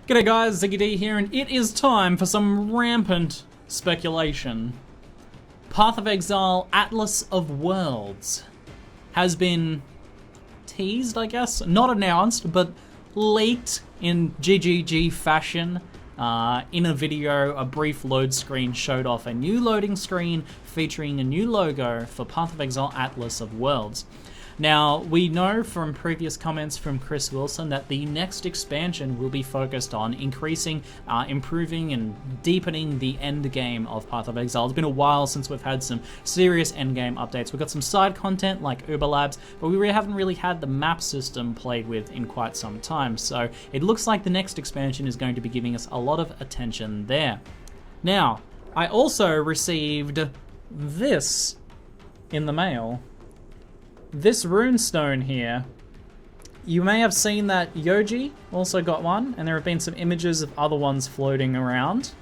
G'day guys, ZiggyD here, and it is time for some rampant speculation. Path of Exile Atlas of Worlds has been teased, I guess? Not announced, but leaked in ZiggyD fashion. In a video, a brief load screen showed off a new loading screen featuring a new logo for Path of Exile Atlas of Worlds. Now, we know from previous comments from Chris Wilson that the next expansion will be focused on increasing, improving, and deepening the endgame of Path of Exile. It's been a while since we've had some serious endgame updates. We've got some side content like Uber Labs, but we haven't really had the map system played with in quite some time, so it looks like the next expansion is going to be giving us a lot of attention there. Now, I also received this in the mail. This runestone here, you may have seen that Yoji also got one, and there have been some images of other ones floating around.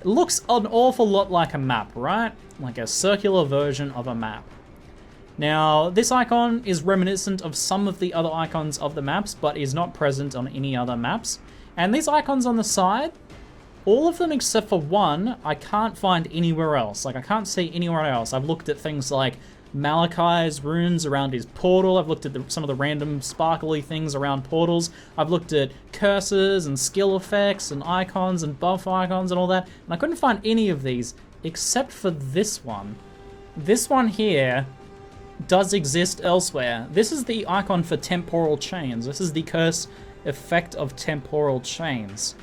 It looks an awful lot like a map, right? Like a circular version of a map. Now, this icon is reminiscent of some of the other icons of the maps, but is not present on any other maps. And these icons on the side, all of them except for one, I can't find anywhere else. Like, I can't see anywhere else. I've looked at things like Malachi's runes around his portal. I've looked at some of the random sparkly things around portals. I've looked at curses and skill effects and icons and buff icons and all that, and I couldn't find any of these except for this one. This one here does exist elsewhere. This is the icon for temporal chains. This is the curse effect of temporal chains.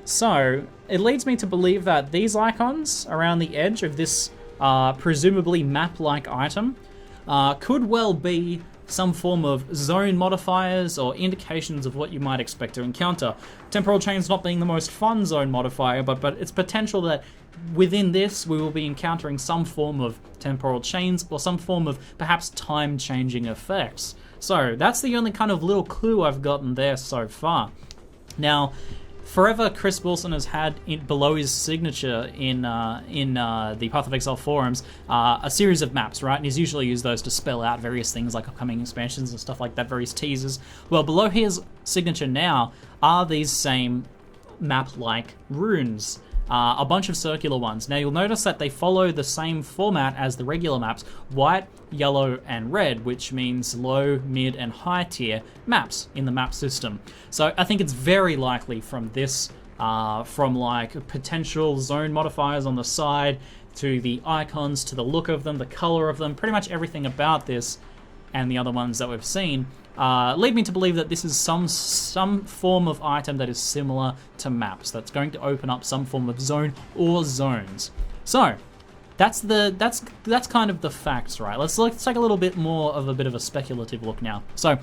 So it leads me to believe that these icons around the edge of this presumably map-like item could well be some form of zone modifiers or indications of what you might expect to encounter. Temporal chains not being the most fun zone modifier, but it's potential that within this we will be encountering some form of temporal chains or some form of perhaps time-changing effects. So that's the only kind of little clue I've gotten there so far. Now, forever, Chris Wilson has had below his signature in the Path of Exile forums a series of maps, right? And he's usually used those to spell out various things like upcoming expansions and stuff like that, various teasers. Well, below his signature now are these same map-like runes. A bunch of circular ones. Now you'll notice that they follow the same format as the regular maps, white, yellow, and red, which means low, mid, and high tier maps in the map system. So I think it's very likely from this, from like potential zone modifiers on the side, to the icons, to the look of them, the color of them, pretty much everything about this and the other ones that we've seen, lead me to believe that this is some form of item that is similar to maps, that's going to open up some form of zone or zones. So that's kind of the facts, right? Let's take a little bit more of a bit of a speculative look now. So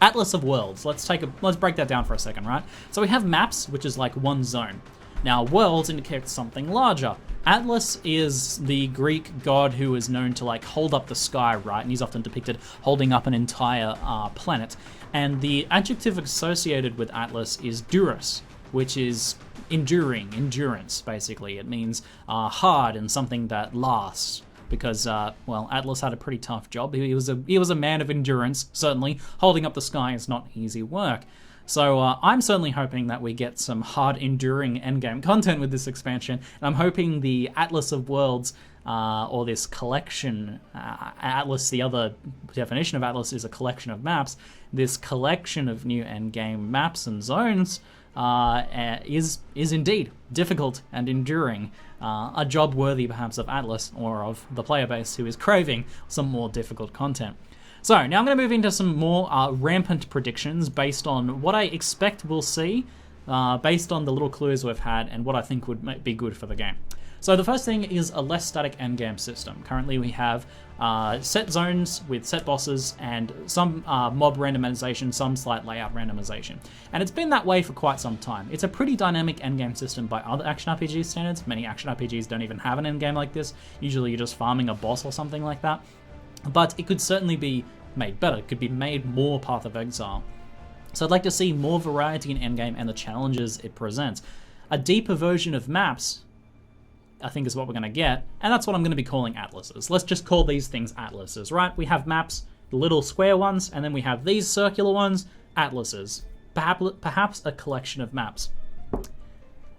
Atlas of Worlds, let's break that down for a second, right? So we have maps, which is like one zone. Now, worlds indicates something larger. Atlas is the Greek god who is known to like hold up the sky, right? And he's often depicted holding up an entire planet. And the adjective associated with Atlas is duros, which is enduring, endurance, basically. It means hard and something that lasts. Because, well, Atlas had a pretty tough job. He was a man of endurance, certainly. Holding up the sky is not easy work. So I'm certainly hoping that we get some hard, enduring endgame content with this expansion, and I'm hoping the Atlas of Worlds, or this collection, Atlas, the other definition of Atlas is a collection of maps, this collection of new endgame maps and zones is indeed difficult and enduring, a job worthy perhaps of Atlas or of the player base who is craving some more difficult content. So, now I'm going to move into some more rampant predictions based on what I expect we'll see, based on the little clues we've had, and what I think would be good for the game. So the first thing is a less static endgame system. Currently we have set zones with set bosses and some mob randomization, some slight layout randomization. And it's been that way for quite some time. It's a pretty dynamic endgame system by other action RPG standards. Many action RPGs don't even have an endgame like this. Usually you're just farming a boss or something like that. But it could certainly be made better. It could be made more Path of Exile. So I'd like to see more variety in endgame and the challenges it presents. A deeper version of maps, I think, is what we're going to get, and that's what I'm going to be calling atlases. Let's just call these things atlases, right? We have maps, the little square ones, and then we have these circular ones, atlases. perhaps a collection of maps.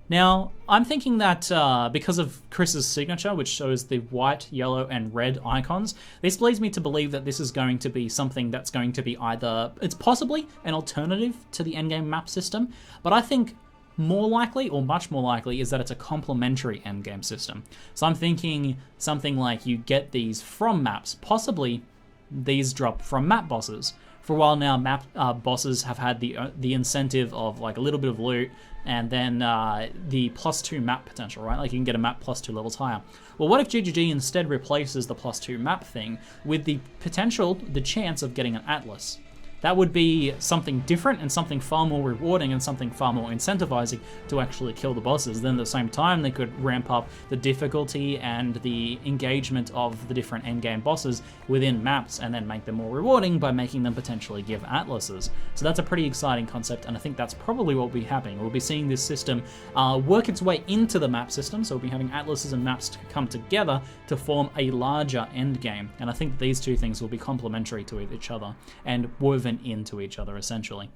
Now, I'm thinking that because of Chris's signature, which shows the white, yellow, and red icons, this leads me to believe that this is going to be something that's going to be either, it's possibly an alternative to the endgame map system, but I think more likely, or much more likely, is that it's a complementary endgame system. So I'm thinking something like you get these from maps, possibly these drop from map bosses. For a while now, map bosses have had the incentive of like a little bit of loot, and then the +2 map potential, right? Like you can get a map +2 levels higher. Well, what if ZiggyD instead replaces the +2 map thing with the potential, the chance of getting an atlas? That would be something different and something far more rewarding and something far more incentivizing to actually kill the bosses. Then at the same time, they could ramp up the difficulty and the engagement of the different endgame bosses within maps and then make them more rewarding by making them potentially give atlases. So that's a pretty exciting concept, and I think that's probably what will be happening. We'll be seeing this system work its way into the map system, so we'll be having atlases and maps to come together to form a larger endgame. And I think these two things will be complementary to each other and woven into each other, essentially.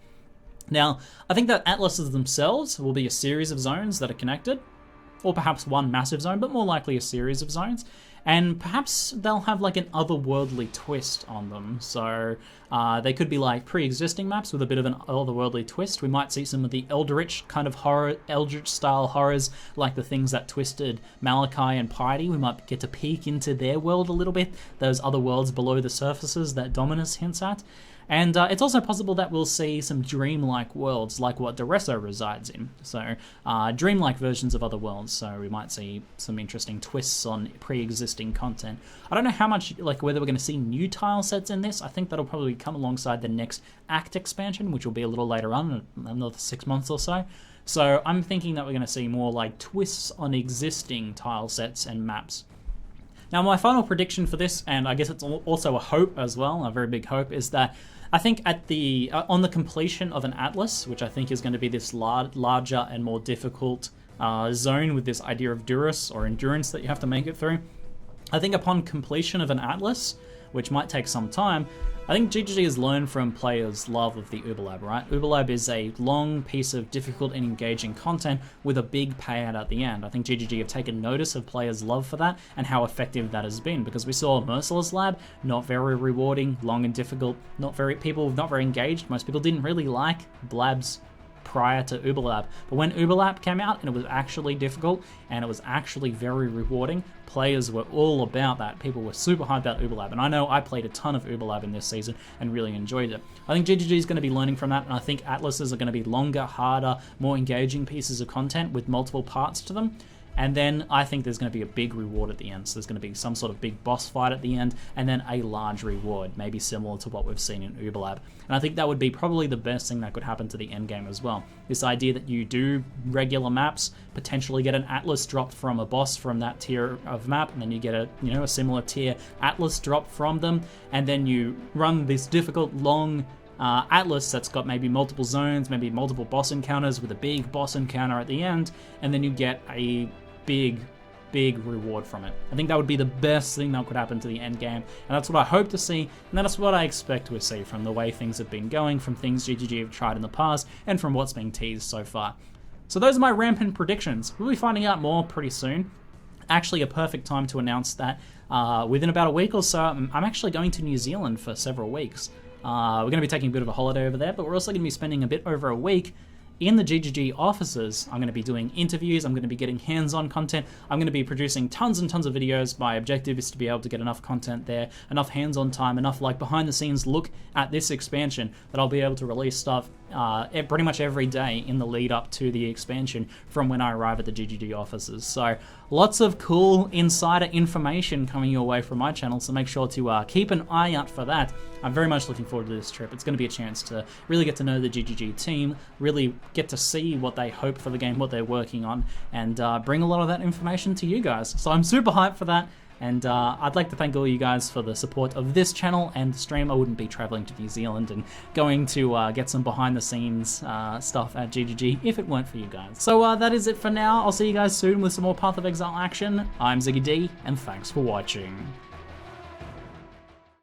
Now, I think that atlases themselves will be a series of zones that are connected, or perhaps one massive zone, but more likely a series of zones, and perhaps they'll have like an otherworldly twist on them. So they could be like pre-existing maps with a bit of an otherworldly twist. We might see some of the Eldritch kind of horror, Eldritch style horrors, like the things that twisted Malachi and Piety. We might get to peek into their world a little bit, those other worlds below the surfaces that Dominus hints at. And it's also possible that we'll see some dreamlike worlds, like what Duresso resides in. So, dreamlike versions of other worlds. So we might see some interesting twists on pre-existing content. I don't know how much, like whether we're going to see new tile sets in this. I think that'll probably come alongside the next Act expansion, which will be a little later on, another 6 months or so. So I'm thinking that we're going to see more like twists on existing tile sets and maps. Now, my final prediction for this, and I guess it's also a hope as well, a very big hope, is that I think at the on the completion of an atlas, which I think is going to be this larger and more difficult zone with this idea of duress or endurance that you have to make it through, I think upon completion of an atlas, which might take some time, I think ZiggyD has learned from players' love of the Uberlab, right? Uberlab is a long piece of difficult and engaging content with a big payout at the end. I think ZiggyD have taken notice of players' love for that and how effective that has been, because we saw Merciless Lab, not very rewarding, long and difficult, people not very engaged. Most people didn't really like Blabs prior to Uberlab. But when Uberlab came out and it was actually difficult and it was actually very rewarding, players were all about that. People were super hyped about Uberlab, and I know I played a ton of Uberlab in this season and really enjoyed it. I think ZiggyD is going to be learning from that, and I think atlases are going to be longer, harder, more engaging pieces of content with multiple parts to them. And then I think there's going to be a big reward at the end. So there's going to be some sort of big boss fight at the end, and then a large reward, maybe similar to what we've seen in Uberlab. And I think that would be probably the best thing that could happen to the endgame as well. This idea that you do regular maps, potentially get an atlas dropped from a boss from that tier of map, and then you get a similar tier atlas drop from them, and then you run this difficult, long atlas that's got maybe multiple zones, maybe multiple boss encounters with a big boss encounter at the end, and then you get a big reward from it. I think that would be the best thing that could happen to the end game, and that's what I hope to see, and that's what I expect to see from the way things have been going, from things ZiggyD have tried in the past, and from what's being teased so far. So those are my rampant predictions. We'll be finding out more pretty soon. Actually, a perfect time to announce that within about a week or so, I'm actually going to New Zealand for several weeks. We're going to be taking a bit of a holiday over there, but we're also going to be spending a bit over a week in the ZiggyD offices. I'm going to be doing interviews, I'm going to be getting hands-on content, I'm going to be producing tons and tons of videos. My objective is to be able to get enough content there, enough hands-on time, enough like behind-the-scenes look at this expansion that I'll be able to release stuff pretty much every day in the lead up to the expansion from when I arrive at the ZiggyD offices. So lots of cool insider information coming your way from my channel, so make sure to keep an eye out for that. I'm very much looking forward to this trip. It's going to be a chance to really get to know the ZiggyD team, really get to see what they hope for the game, what they're working on, and bring a lot of that information to you guys. So I'm super hyped for that. And I'd like to thank all you guys for the support of this channel and the stream. I wouldn't be traveling to New Zealand and going to get some behind the scenes stuff at ZiggyD if it weren't for you guys. So that is it for now. I'll see you guys soon with some more Path of Exile action. I'm ZiggyD, and thanks for watching.